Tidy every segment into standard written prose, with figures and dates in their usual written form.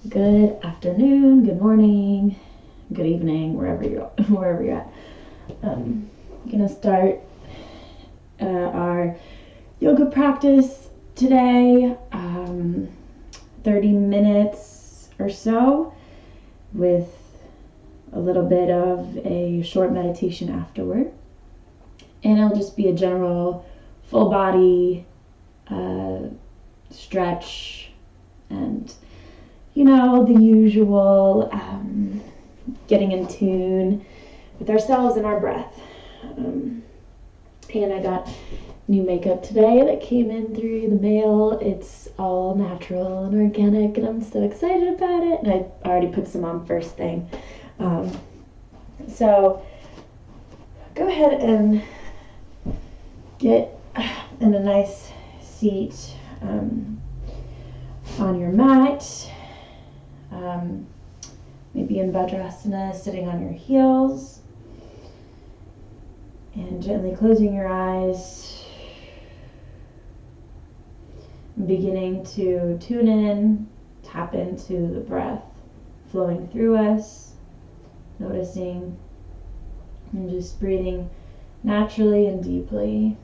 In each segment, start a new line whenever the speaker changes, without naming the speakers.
Good afternoon, good morning, good evening, wherever you're at. I'm gonna start our yoga practice today. 30 minutes or so with a little bit of a short meditation afterward. And it'll just be a general full body stretch and the usual getting in tune with ourselves and our breath. And I got new makeup today that came in through the mail. It's all natural and organic, and I'm so excited about it. And I already put some on first thing. So go ahead and get in a nice seat on your mat. Maybe in Vajrasana, sitting on your heels. And gently closing your eyes. Beginning to tune in, tap into the breath flowing through us. Noticing and just breathing naturally and deeply.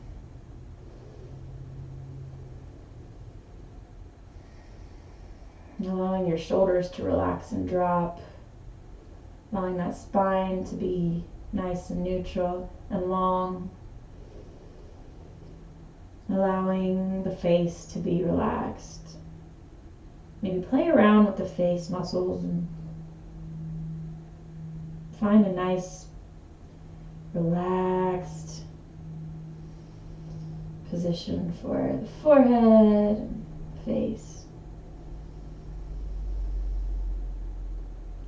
Allowing your shoulders to relax and drop. Allowing that spine to be nice and neutral and long. Allowing the face to be relaxed. Maybe play around with the face muscles and find a nice, relaxed position for the forehead and face.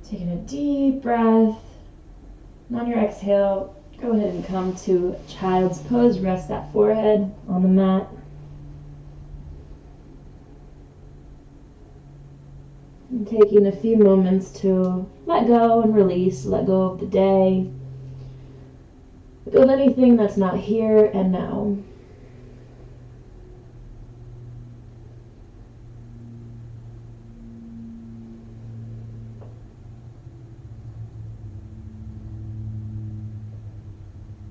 Taking a deep breath. And on your exhale, go ahead and come to child's pose. Rest that forehead on the mat. And taking a few moments to let go and release, let go of the day. Let go of anything that's not here and now.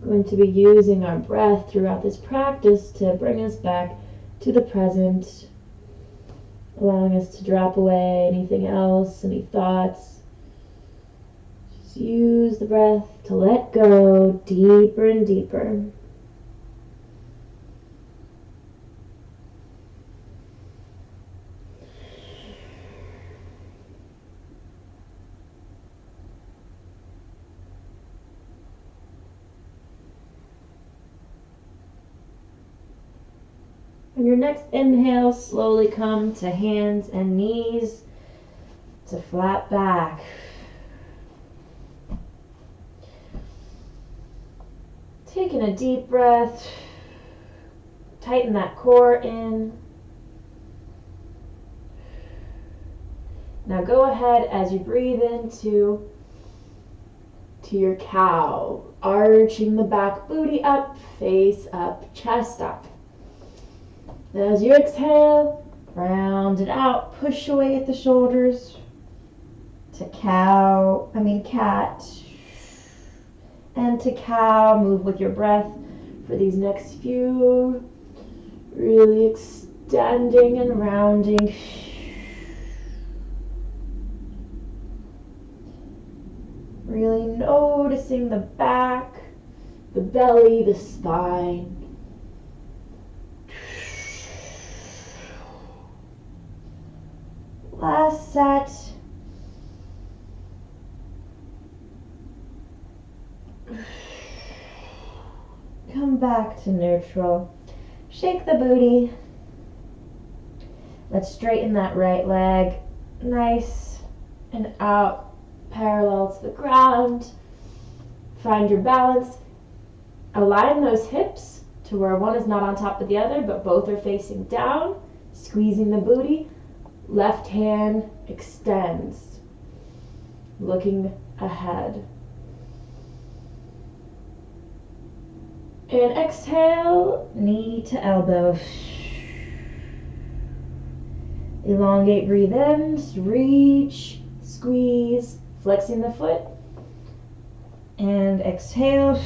Going to be using our breath throughout this practice to bring us back to the present, allowing us to drop away anything else, any thoughts. Just use the breath to let go deeper and deeper. On your next inhale, slowly come to hands and knees to flat back. Taking a deep breath, tighten that core in. Now go ahead as you breathe into your cow, arching the back booty up, face up, chest up. As you exhale, round it out, push away at the shoulders to cat. And to cow, move with your breath for these next few. Really extending and rounding. Really noticing the back, the belly, the spine. Last set. Come back to neutral. Shake the booty. Let's straighten that right leg. Nice and out, parallel to the ground. Find your balance. Align those hips to where one is not on top of the other, but both are facing down. Squeezing the booty. Left hand extends, looking ahead. And exhale, knee to elbow. Elongate, breathe in, reach, squeeze, flexing the foot. And exhale,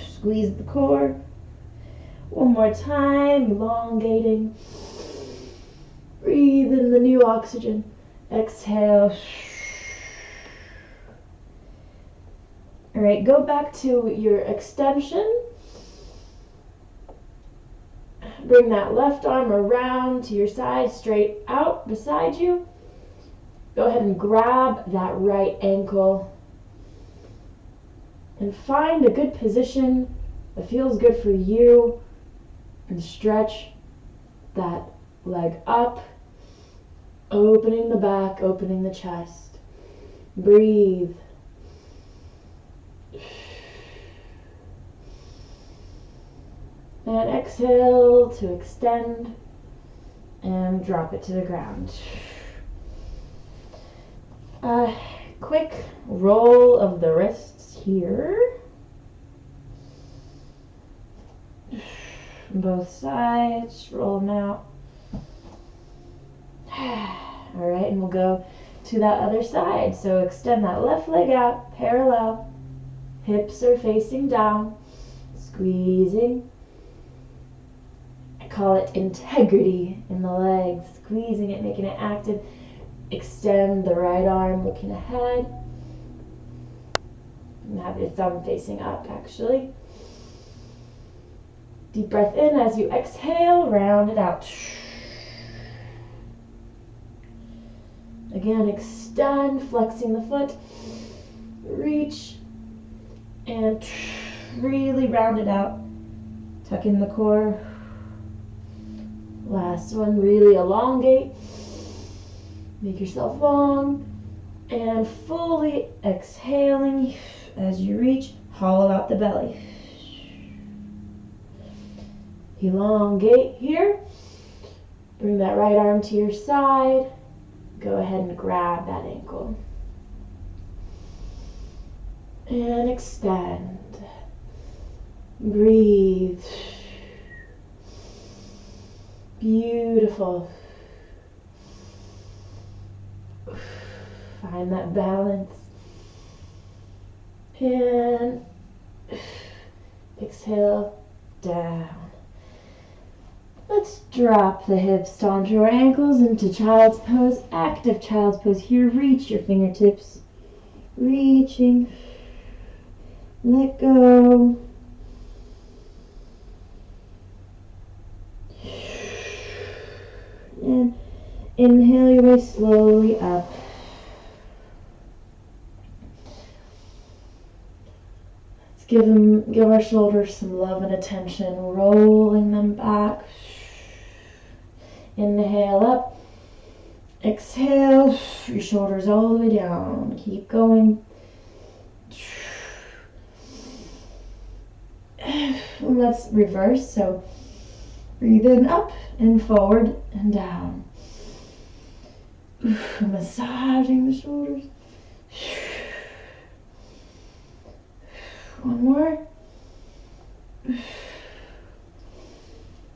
squeeze the core. One more time, elongating. Breathe in the new oxygen. Exhale. All right, go back to your extension. Bring that left arm around to your side, straight out beside you. Go ahead and grab that right ankle and find a good position that feels good for you, and stretch that leg up, opening the back, opening the chest. Breathe. And exhale to extend and drop it to the ground. A quick roll of the wrists here. Both sides, roll them out. All right, and we'll go to that other side. So extend that left leg out, parallel. Hips are facing down, squeezing. I call it integrity in the legs, squeezing it, making it active. Extend the right arm, looking ahead. And have your thumb facing up, actually. Deep breath in as you exhale, round it out. Again, extend, flexing the foot. Reach, and really round it out. Tuck in the core. Last one, really elongate. Make yourself long. And fully exhaling as you reach, hollow out the belly. Elongate here. Bring that right arm to your side. Go ahead and grab that ankle. And extend. Breathe. Beautiful. Find that balance. And exhale, down. Let's drop the hips onto our ankles into child's pose. Active child's pose here. Reach your fingertips. Reaching. Let go. And inhale your way slowly up. Let's give our shoulders some love and attention, rolling them back. Inhale up. Exhale, your shoulders all the way down. Keep going. Let's reverse. So breathe in up and forward and down. Massaging the shoulders. One more.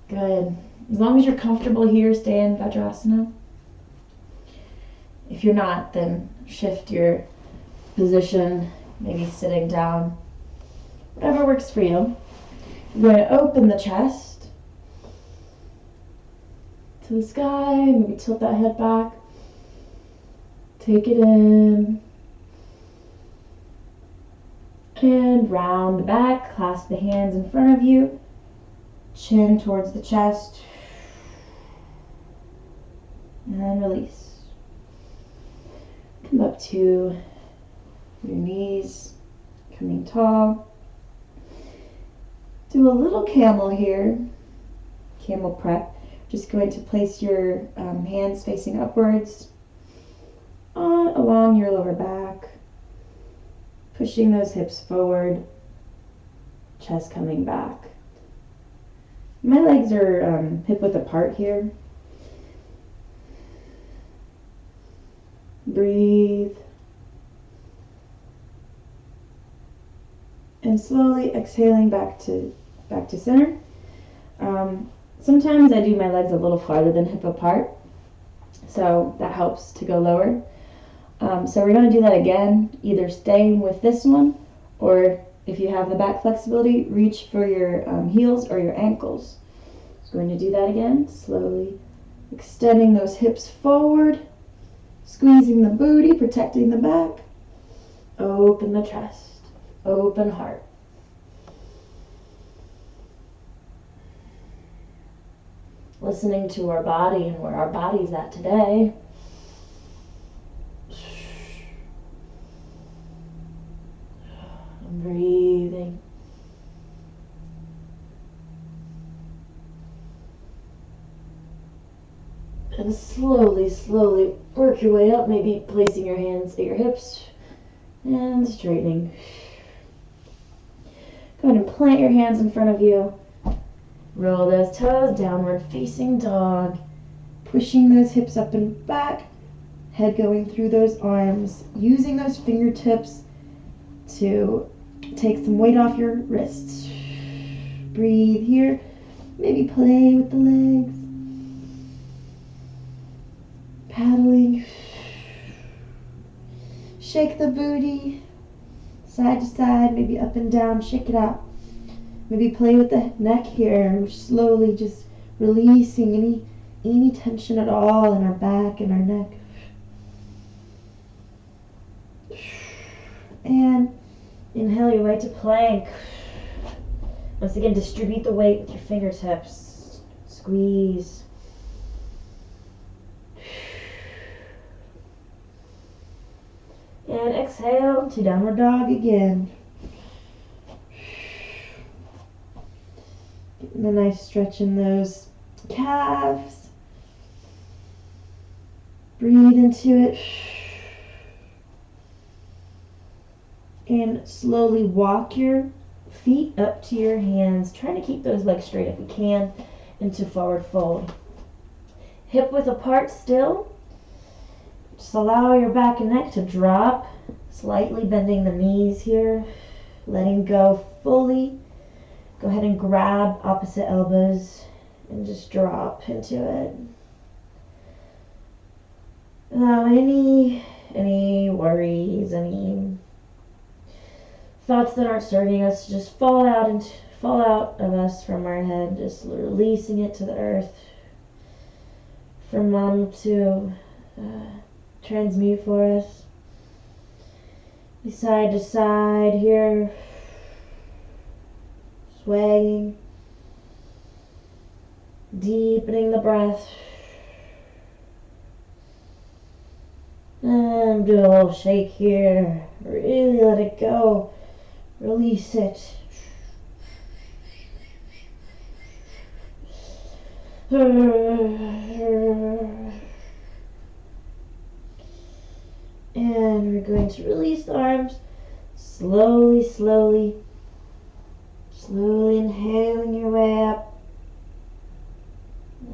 Good. As long as you're comfortable here, stay in Vajrasana. If you're not, then shift your position, maybe sitting down. Whatever works for you. We're going to open the chest to the sky. Maybe tilt that head back. Take it in. And round the back. Clasp the hands in front of you. Chin towards the chest. And then release. Come up to your knees. Coming tall. Do a little camel here. Camel prep. Just going to place your hands facing upwards along your lower back. Pushing those hips forward. Chest coming back. My legs are hip width apart here. Breathe. And slowly exhaling back to center. Sometimes I do my legs a little farther than hip apart. So that helps to go lower. So we're going to do that again, either staying with this one, or if you have the back flexibility, reach for your heels or your ankles. So we're going to do that again, slowly extending those hips forward, squeezing the booty, protecting the back. Open the chest, open heart. Listening to our body and where our body's at today. And breathing. And slowly, slowly work your way up, maybe placing your hands at your hips and straightening. Go ahead and plant your hands in front of you. Roll those toes, downward facing dog. Pushing those hips up and back. Head going through those arms. Using those fingertips to take some weight off your wrists. Breathe here. Maybe play with the legs. Paddling. Shake the booty. Side to side, maybe up and down. Shake it out. Maybe play with the neck here, slowly just releasing any tension at all in our back and our neck. And inhale your way to plank. Once again, distribute the weight with your fingertips. Squeeze. And exhale to downward dog again. Getting a nice stretch in those calves. Breathe into it. And slowly walk your feet up to your hands. Trying to keep those legs straight if we can, into forward fold. Hip width apart still. Just allow your back and neck to drop. Slightly bending the knees here. Letting go fully. Go ahead and grab opposite elbows and just drop into it. Allow any worries, any thoughts that aren't serving us to just fall out of us from our head, just releasing it to the earth. For Mom to transmute for us. Side to side here. Swaying, deepening the breath, and do a little shake here. Really let it go, release it. And we're going to release the arms slowly, slowly. Slowly inhaling your way up,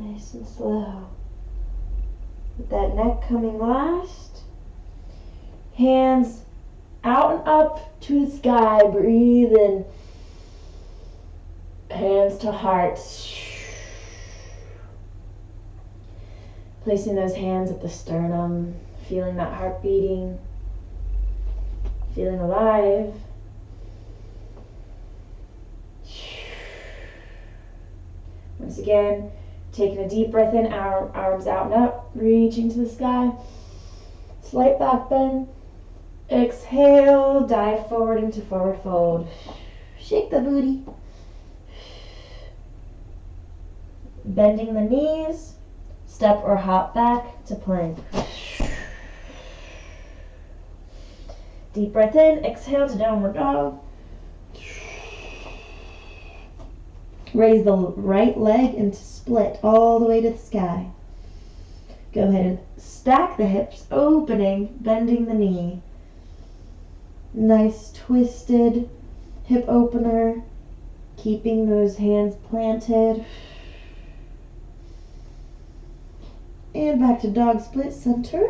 nice and slow. With that neck coming last. Hands out and up to the sky. Breathe in. Hands to heart. Placing those hands at the sternum, feeling that heart beating, feeling alive. Once again, taking a deep breath in, arms out and up, reaching to the sky. Slight back bend. Exhale, dive forward into forward fold. Shake the booty. Bending the knees, step or hop back to plank. Deep breath in, exhale to downward dog. Raise the right leg into split all the way to the sky. Go ahead and stack the hips, opening, bending the knee. Nice twisted hip opener, keeping those hands planted. And back to dog split center.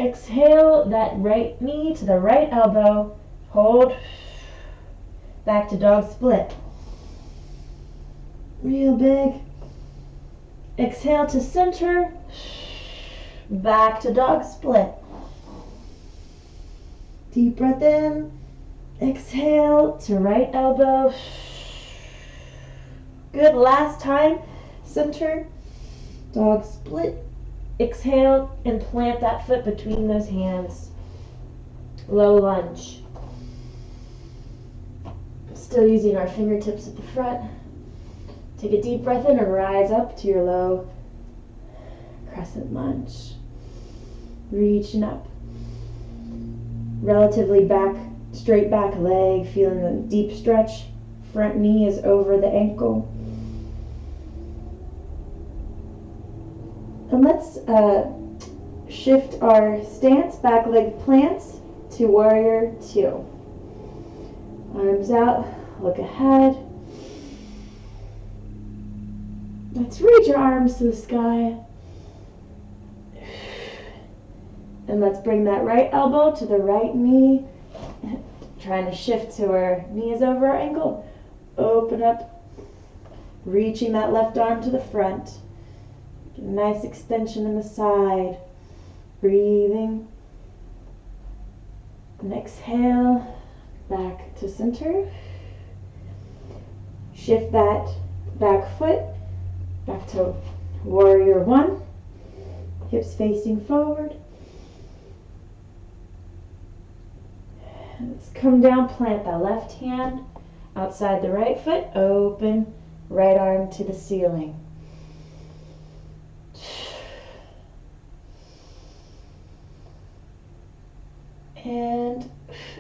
Exhale that right knee to the right elbow. Hold. Back to dog split. Real big. Exhale to center. Back to dog split. Deep breath in. Exhale to right elbow. Good. Last time. Center. Dog split. Exhale and plant that foot between those hands. Low lunge. Still using our fingertips at the front. Take a deep breath in and rise up to your low crescent lunge. Reaching up. Relatively straight back leg, feeling a deep stretch. Front knee is over the ankle. And let's shift our stance, back leg plants, to warrior two. Arms out, look ahead. Let's reach our arms to the sky. And let's bring that right elbow to the right knee. Trying to shift to our knees over our ankle. Open up. Reaching that left arm to the front. Nice extension in the side. Breathing. And exhale. Back to center. Shift that back foot. Back to warrior one. Hips facing forward. Let's come down, plant that left hand outside the right foot, open right arm to the ceiling. And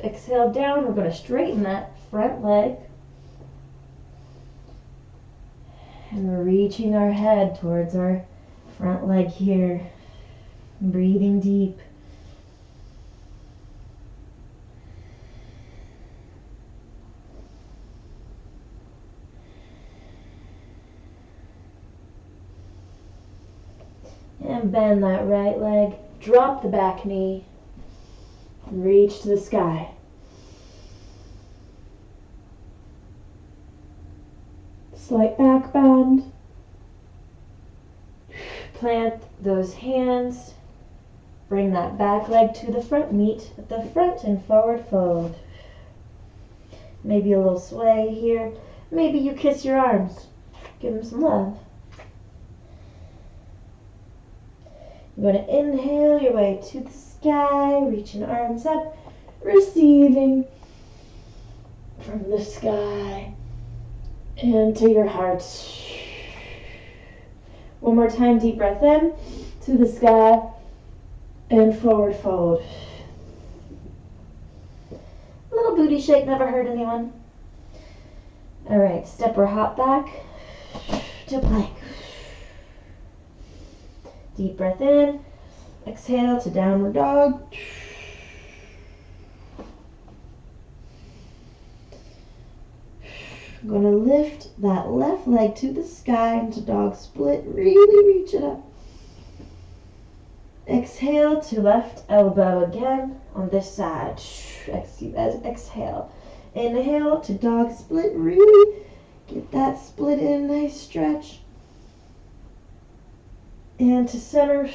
exhale down, we're going to straighten that front leg. And we're reaching our head towards our front leg here. Breathing deep. And bend that right leg, drop the back knee, and reach to the sky. Slight back bend. Plant those hands. Bring that back leg to the front, meet at the front and forward fold. Maybe a little sway here. Maybe you kiss your arms. Give them some love. You're going to inhale your way to the sky, reaching arms up, receiving from the sky into your heart. One more time, deep breath in, to the sky, and forward fold. A little booty shake never hurt anyone. All right, step or hop back to plank. Deep breath in, exhale to downward dog. I'm going to lift that left leg to the sky into dog split. Really reach it up. Exhale to left elbow again on this side. Exhale. Inhale to dog split. Really get that split in. Nice stretch. And to center.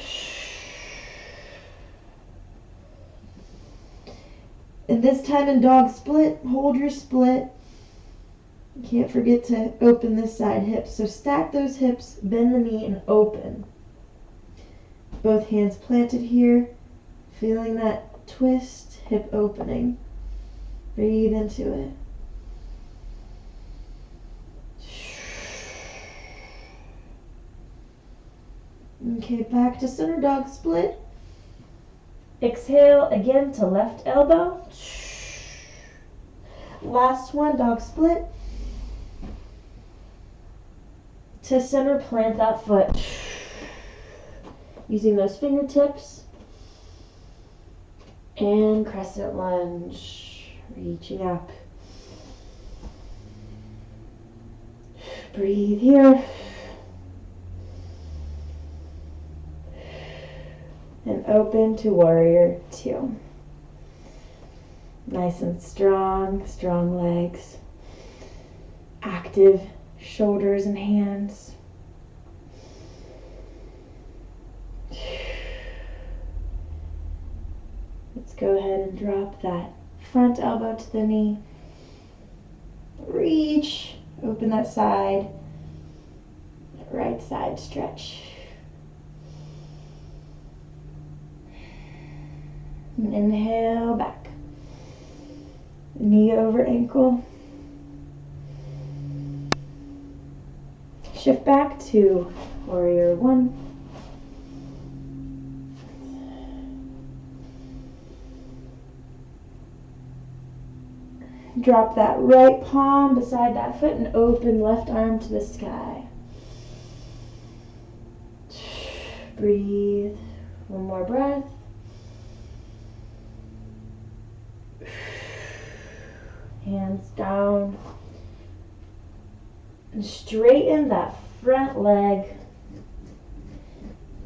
And this time in dog split, hold your split. Can't forget to open this side hip. So stack those hips, bend the knee, and open. Both hands planted here. Feeling that twist, hip opening. Breathe into it. Okay, back to center dog split. Exhale again to left elbow. Last one, dog split. To center, plant that foot. Using those fingertips. And crescent lunge. Reaching up. Breathe here. And open to warrior two. Nice and strong legs. Active shoulders and hands. go ahead and drop that front elbow to the knee. Reach, open that side, right side stretch. And inhale back. Knee over ankle. Shift back to warrior one. Drop that right palm beside that foot and open left arm to the sky. Breathe. One more breath. Hands down. And straighten that front leg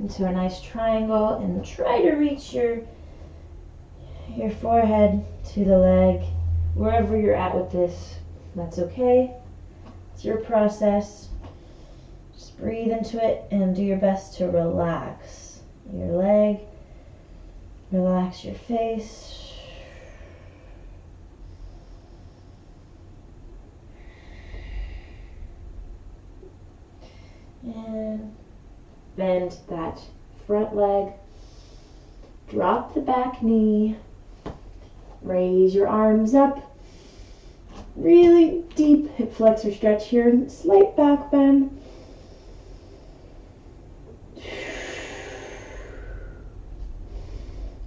into a nice triangle and try to reach your forehead to the leg. Wherever you're at with this, that's okay. It's your process. Just breathe into it and do your best to relax your leg, relax your face. And bend that front leg. Drop the back knee. Raise your arms up. Really deep hip flexor stretch here. Slight back bend.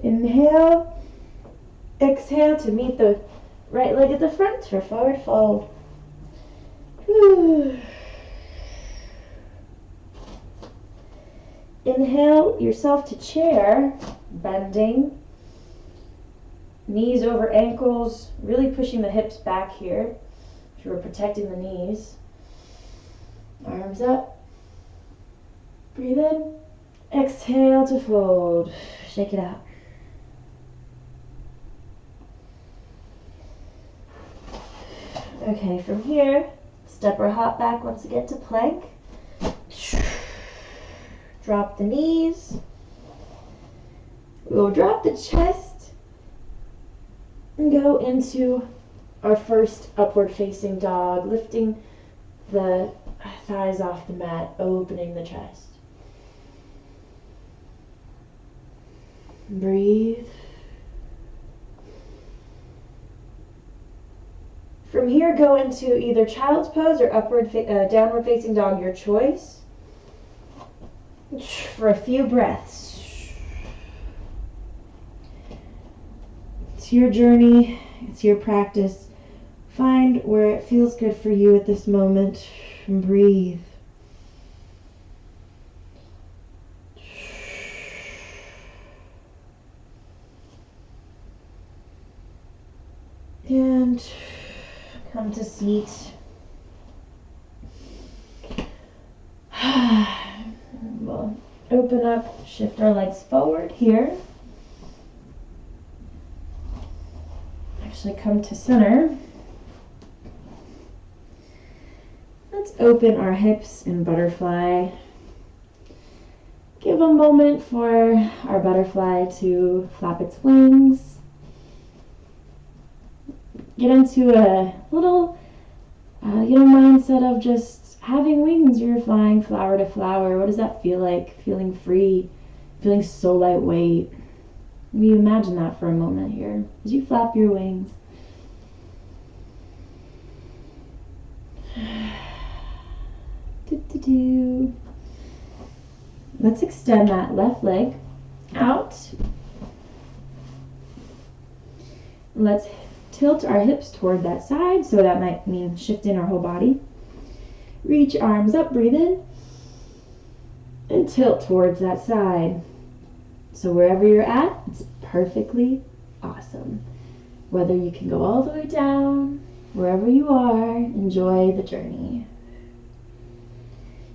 Inhale. Exhale to meet the right leg at the front for forward fold. Inhale yourself to chair, bending. Knees over ankles, really pushing the hips back here. So we're protecting the knees. Arms up. Breathe in. Exhale to fold. Shake it out. Okay, from here, step or hop back once again to plank. Drop the knees. We'll drop the chest and go into our first upward facing dog, lifting the thighs off the mat, opening the chest. Breathe. From here, go into either child's pose or downward facing dog, your choice, for a few breaths. It's your journey, it's your practice. Find where it feels good for you at this moment and breathe. And come to seat. We'll open up, shift our legs forward here. Actually come to center. Let's open our hips in butterfly. Give a moment for our butterfly to flap its wings. Get into a little mindset of just having wings. You're flying flower to flower. What does that feel like? Feeling free, feeling so lightweight. Maybe imagine that for a moment here as you flap your wings. Let's extend that left leg out. Let's tilt our hips toward that side, so that might mean shifting our whole body. Reach arms up, breathe in, and tilt towards that side. So wherever you're at, it's perfectly awesome. Whether you can go all the way down, wherever you are, enjoy the journey.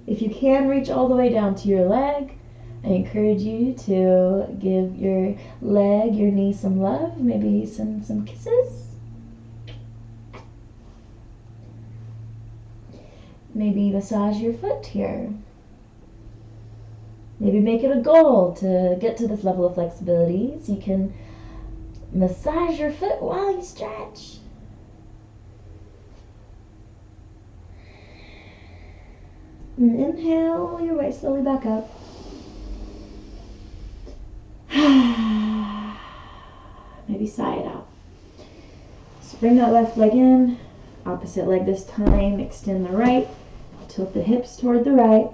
If you can reach all the way down to your leg, I encourage you to give your leg, your knee some love, maybe some kisses. Maybe massage your foot here. Maybe make it a goal to get to this level of flexibility, so you can Massage your foot while you stretch. And inhale your way slowly back up. Maybe sigh it out. So bring that left leg in, opposite leg this time, extend the right, tilt the hips toward the right,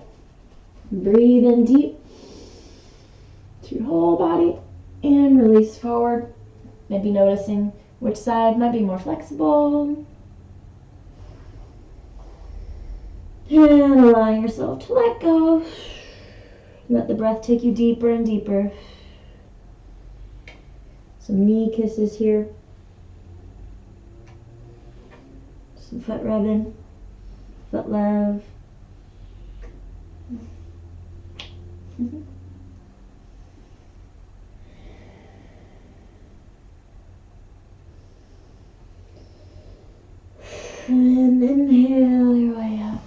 breathe in deep to your whole body, and release forward, maybe noticing which side might be more flexible, and allowing yourself to let go. Let the breath take you deeper and deeper. Some knee kisses here. Some foot rubbing, foot love. And inhale your way up.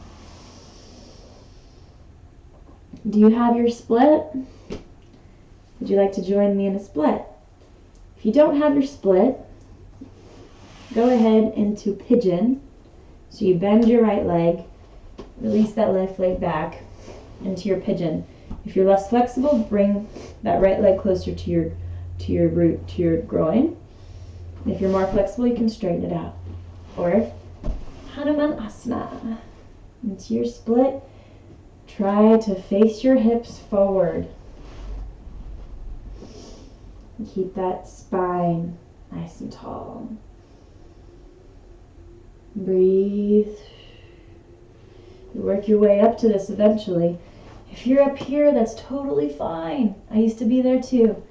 Do you have your split? Would you like to join me in a split? If you don't have your split, go ahead into pigeon. So you bend your right leg, release that left leg back into your pigeon. If you're less flexible, bring that right leg closer to your root, to your groin. If you're more flexible, you can straighten it out. Or Hanumanasana. Into your split, try to face your hips forward. And keep that spine nice and tall. Breathe. You work your way up to this eventually. If you're up here, that's totally fine. I used to be there too.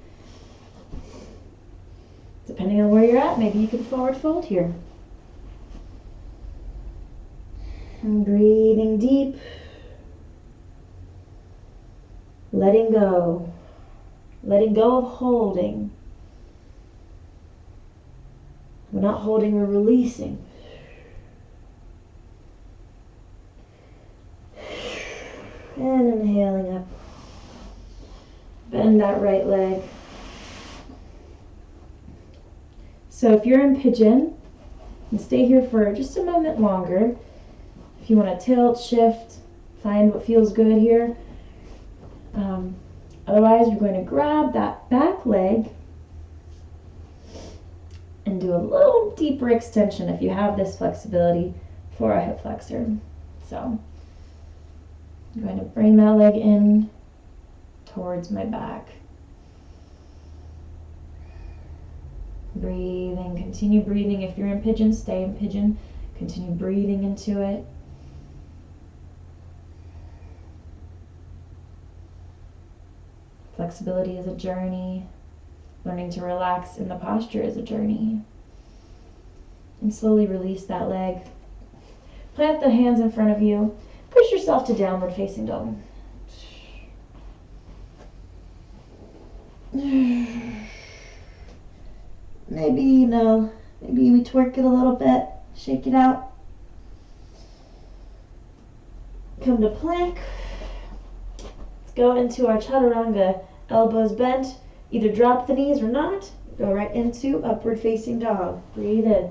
Depending on where you're at, maybe you can forward fold here. And breathing deep. Letting go. Letting go of holding. We're not holding, we're releasing. And inhaling up. Bend that right leg. So if you're in pigeon, and stay here for just a moment longer. If you want to tilt, shift, find what feels good here. Otherwise, you're going to grab that back leg and do a little deeper extension if you have this flexibility for a hip flexor. So I'm going to bring that leg in towards my back. Breathing, continue breathing. If you're in pigeon, stay in pigeon. Continue breathing into it. Flexibility is a journey. Learning to relax in the posture is a journey. And slowly release that leg. Plant the hands in front of you. Push yourself to downward facing dog. Maybe, maybe we twerk it a little bit. Shake it out. Come to plank. Let's go into our chaturanga. Elbows bent. Either drop the knees or not. Go right into upward facing dog. Breathe in.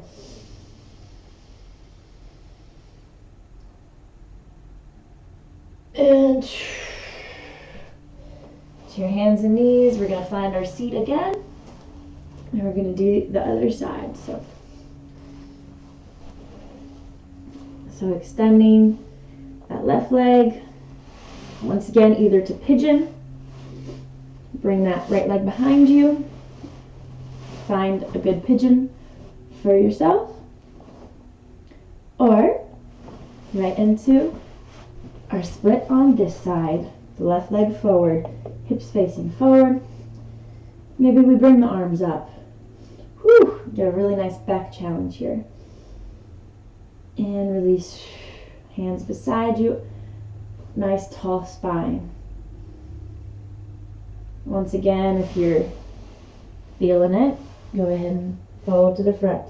And to your hands and knees, we're going to find our seat again. And we're going to do the other side. So extending that left leg. Once again, either to pigeon. Bring that right leg behind you. Find a good pigeon for yourself. Or right into our split on this side. The left leg forward, hips facing forward. Maybe we bring the arms up. Whew, get a really nice back challenge here. And release. Hands beside you. Nice tall spine. Once again, if you're feeling it, go ahead and fold to the front.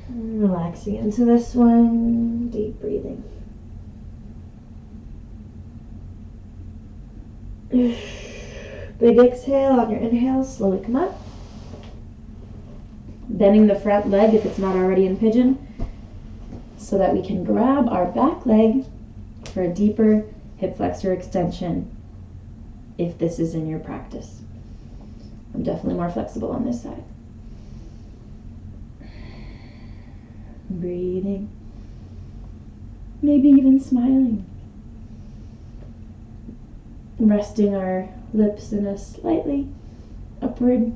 And relaxing into this one, deep breathing. Big exhale on your inhale, slowly come up. Bending the front leg if it's not already in pigeon, so that we can grab our back leg for a deeper hip flexor extension if this is in your practice. I'm definitely more flexible on this side. Breathing, maybe even smiling. Resting our lips in a slightly upward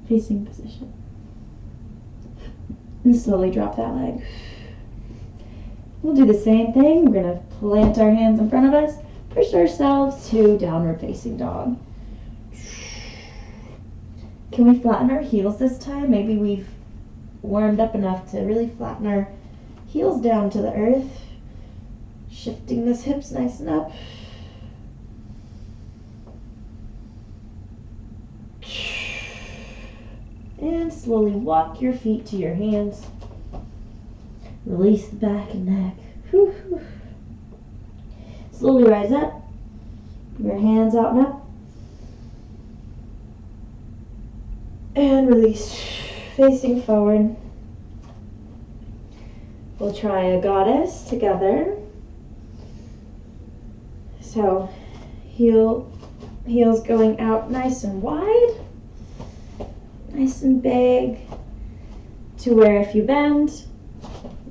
facing position. And slowly drop that leg. We'll do the same thing. We're going to plant our hands in front of us, push ourselves to downward facing dog. Can we flatten our heels this time? Maybe we've warmed up enough to really flatten our heels down to the earth. Shifting those hips nice and up. And slowly walk your feet to your hands. Release the back and neck. Whew, whew. Slowly rise up. Your hands out and up. And release. Facing forward. We'll try a goddess together. So heels going out nice and wide. Nice and big, to where if you bend,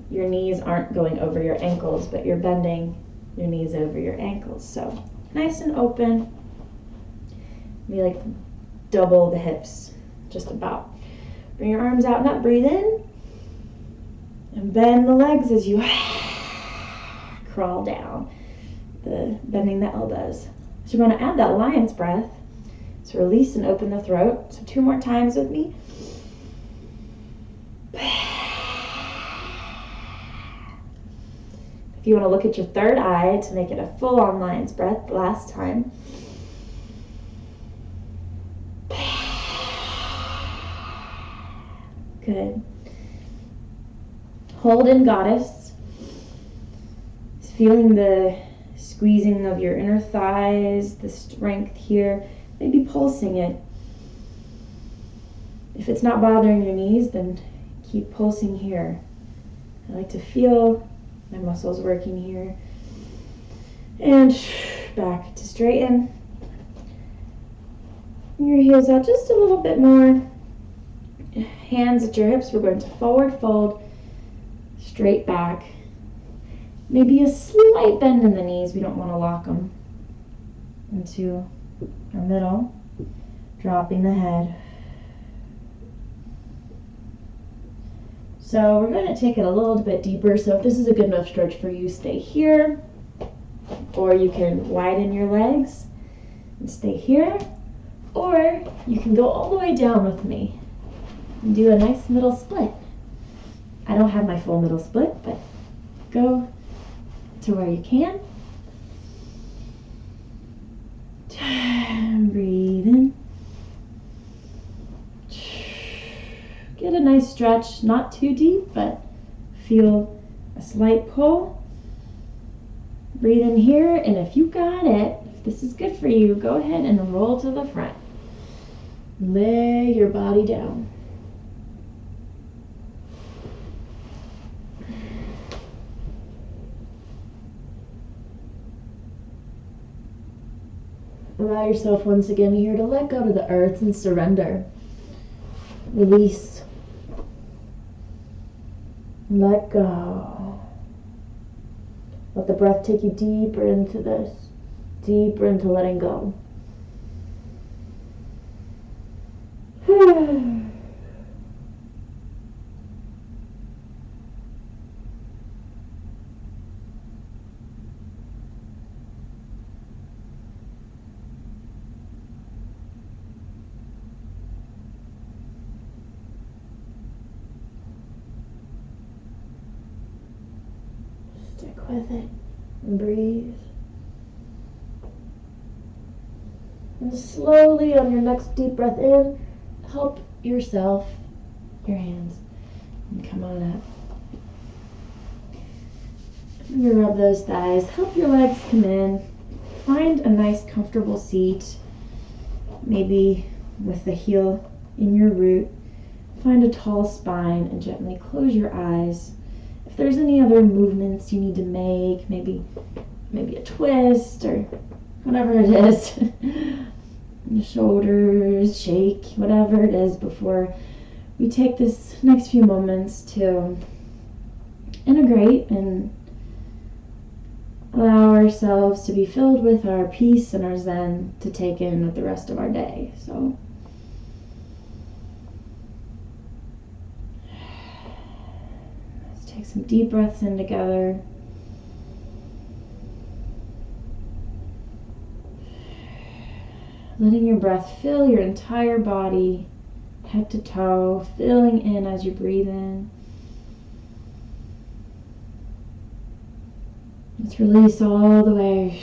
your knees aren't going over your ankles, but you're bending your knees over your ankles. So nice and open. Maybe like double the hips, just about. Bring your arms out and up, breathe in. And bend the legs as you crawl down, bending the elbows. So you're going to add that lion's breath. So release and open the throat. So 2 more times with me. If you want to look at your third eye to make it a full-on lion's breath, the last time. Good. Hold in goddess. Feeling the squeezing of your inner thighs, the strength here. Maybe pulsing it. If it's not bothering your knees, then keep pulsing here. I like to feel my muscles working here. And back to straighten. Your heels out just a little bit more. Hands at your hips. We're going to forward fold, straight back. Maybe a slight bend in the knees. We don't want to lock them into our middle, dropping the head. So we're going to take it a little bit deeper. So if this is a good enough stretch for you, stay here. Or you can widen your legs and stay here. Or you can go all the way down with me and do a nice middle split. I don't have my full middle split, but go to where you can. Breathe in. Get a nice stretch, not too deep, but feel a slight pull. Breathe in here, and if you got it, if this is good for you, go ahead and roll to the front. Lay your body down. Allow yourself once again here to let go to the earth and surrender. Release. Let go. Let the breath take you deeper into this, deeper into letting go. Stick with it and breathe. And slowly on your next deep breath in, help yourself, your hands, and come on up. You rub those thighs, help your legs come in, find a nice comfortable seat, maybe with the heel in your root. Find a tall spine and gently close your eyes. If there's any other movements you need to make, maybe a twist or whatever it is, your shoulders, shake, whatever it is, before we take this next few moments to integrate and allow ourselves to be filled with our peace and our zen to take in with the rest of our day. So let's take some deep breaths in together. Letting your breath fill your entire body, head to toe, filling in as you breathe in. Let's release all the way.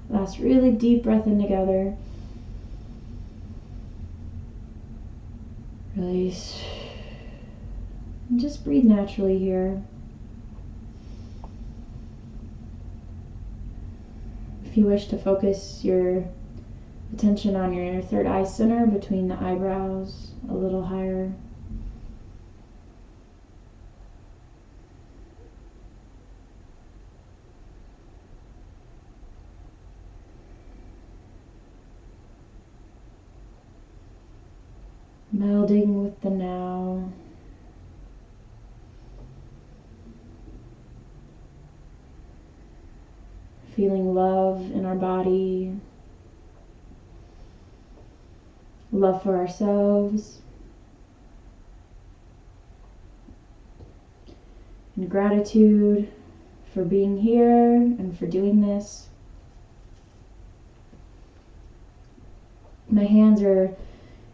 Last really deep breath in together. Release. And just breathe naturally here. If you wish to focus your attention on your third eye center between the eyebrows, a little higher. Melding with the now. Feeling love in our body. Love for ourselves. And gratitude for being here and for doing this. My hands are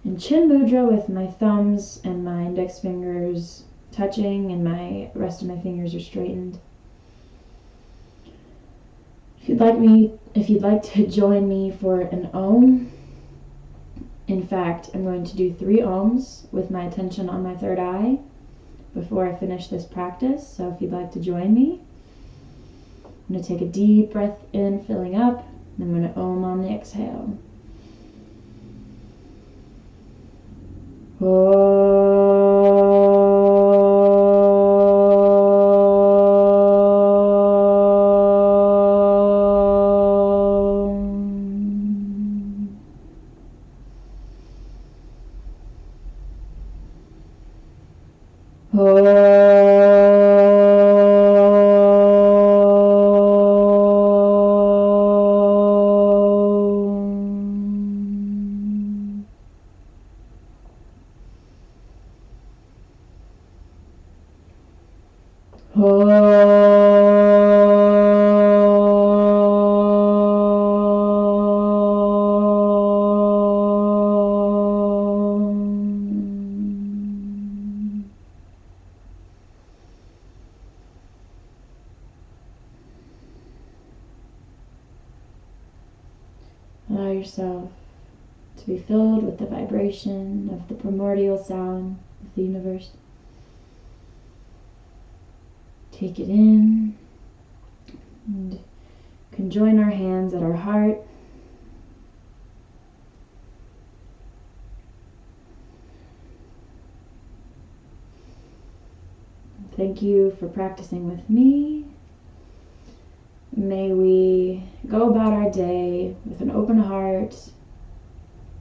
in Chin Mudra with my thumbs and my index fingers touching and my rest of my fingers are straightened. If you'd like to join me for an Om, in fact, I'm going to do 3 Oms with my attention on my third eye before I finish this practice. So if you'd like to join me, I'm going to take a deep breath in, filling up, and I'm going to Om on the exhale. Allow yourself to be filled with the vibration of the primordial sound of the universe. Take it in and can join our hands at our heart. Thank you for practicing with me. May we go about our day with an open heart,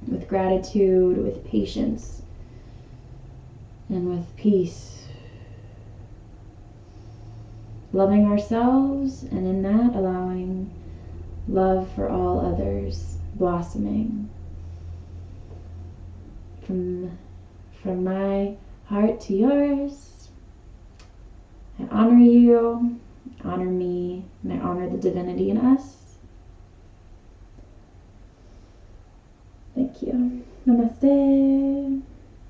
with gratitude, with patience, and with peace. Loving ourselves, and in that allowing love for all others blossoming. From my heart to yours, I honor you, honor me, and I honor the divinity in us. Thank you. Namaste.